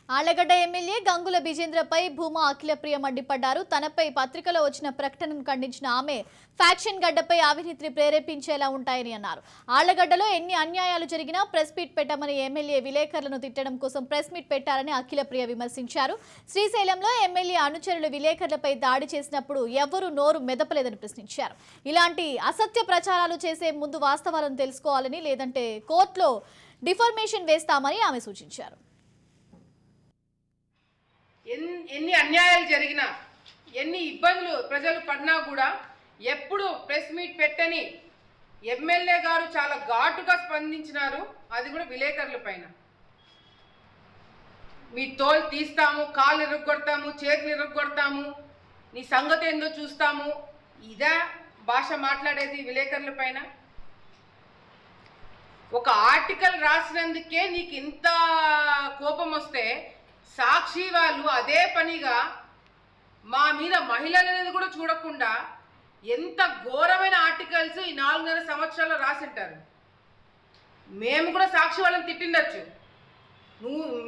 Allagadda MLA Gangula బిజేంద్రపై Bhuma Akhilapriya మండిపడ్డారు. తనపై పత్రికలో వచ్చిన ప్రకటనను ఖండించిన ఆమె ఫ్యాక్షన్ గడ్డపై అవినీతిని ప్రేరేపించేలా ఉంటాయని అన్నారు. ఆళ్లగడ్డలో ఎన్ని అన్యాయాలు జరిగినా ప్రెస్ మీట్ పెట్టమని ఎమ్మెల్యే విలేకరులను తిట్టడం కోసం ప్రెస్ మీట్ పెట్టారని అఖిలప్రియ విమర్శించారు. శ్రీశైలంలో ఎమ్మెల్యే అనుచరులు విలేకరులపై దాడి చేసినప్పుడు ఎవరూ నోరు మెదపలేదని ప్రశ్నించారు. ఇలాంటి అసత్య ప్రచారాలు చేసే ముందు వాస్తవాలను తెలుసుకోవాలని, లేదంటే కోర్టులో డిఫర్మేషన్ వేస్తామని ఆమె సూచించారు. ఎన్ని అన్యాయాలు జరిగినా, ఎన్ని ఇబ్బందులు ప్రజలు పడినా కూడా ఎప్పుడు ప్రెస్ మీట్ పెట్టని ఎమ్మెల్యే గారు చాలా ఘాటుగా స్పందించినారు. అది కూడా విలేకరుల పైన. మీ తోలు తీస్తాము, కాళ్ళు ఇరుగ్గొడతాము, చేతులు ఇరుగ్గొడతాము, నీ సంగతి ఏందో చూస్తాము, ఇదే భాష మాట్లాడేది విలేకరుల పైన. ఒక ఆర్టికల్ రాసినందుకే నీకు ఇంత కోపం వస్తే సాక్షి వాళ్ళు అదే పనిగా మా మీద మహిళలు అనేది కూడా చూడకుండా ఎంత ఘోరమైన ఆర్టికల్స్ ఈ 4.5 సంవత్సరాల్లో రాసింటారు. మేము కూడా సాక్షి వాళ్ళని తిట్టిండొచ్చు,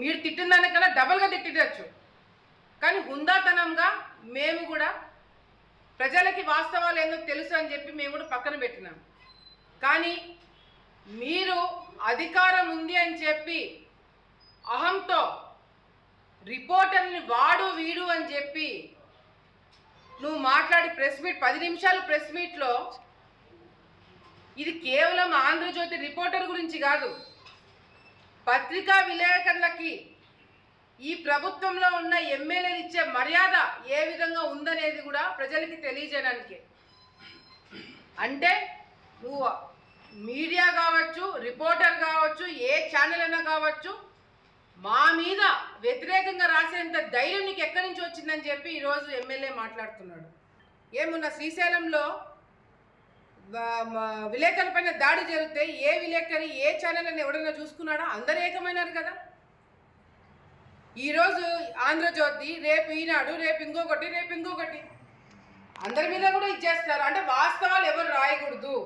మీరు తిట్టిన దానికన్నా డబల్గా తిట్టిండొచ్చు. కానీ హుందాతనంగా మేము కూడా ప్రజలకి వాస్తవాలు ఏందో తెలుసు అని చెప్పి మేము కూడా పక్కన పెట్టినాం. కానీ మీరు అధికారం ఉంది అని చెప్పి అహంతో రిపోర్టర్ని వాడు వీడు అని చెప్పి నువ్వు మాట్లాడి ప్రెస్ మీట్ 10 నిమిషాలు ప్రెస్ మీట్లో, ఇది కేవలం ఆంధ్రజ్యోతి రిపోర్టర్ గురించి కాదు, పత్రికా విలేకరులకి ఈ ప్రభుత్వంలో ఉన్న ఎమ్మెల్యేలు ఇచ్చే మర్యాద ఏ విధంగా ఉందనేది కూడా ప్రజలకి తెలియజేయడానికి. అంటే నువ్వు మీడియా కావచ్చు, రిపోర్టర్ కావచ్చు, ఏ ఛానల్ అయినా కావచ్చు, మా మీద వ్యతిరేకంగా రాసేంత ధైర్యం నీకు ఎక్కడి నుంచి వచ్చిందని చెప్పి ఈరోజు ఎమ్మెల్యే మాట్లాడుతున్నాడు. ఏమున్నా శ్రీశైలంలో విలేకరుల పైన దాడి జరిగితే ఏ విలేకరి, ఏ ఛానల్ అని ఎవడైనా చూసుకున్నాడా? అందరూ ఏకమైనారు కదా. ఈరోజు ఆంధ్రజ్యోతి, రేపు ఈనాడు, రేపు ఇంకొకటి, రేపు ఇంకొకటి, అందరి మీద కూడా ఇచ్చేస్తారు. అంటే వాస్తవాలు ఎవరు రాయకూడదు.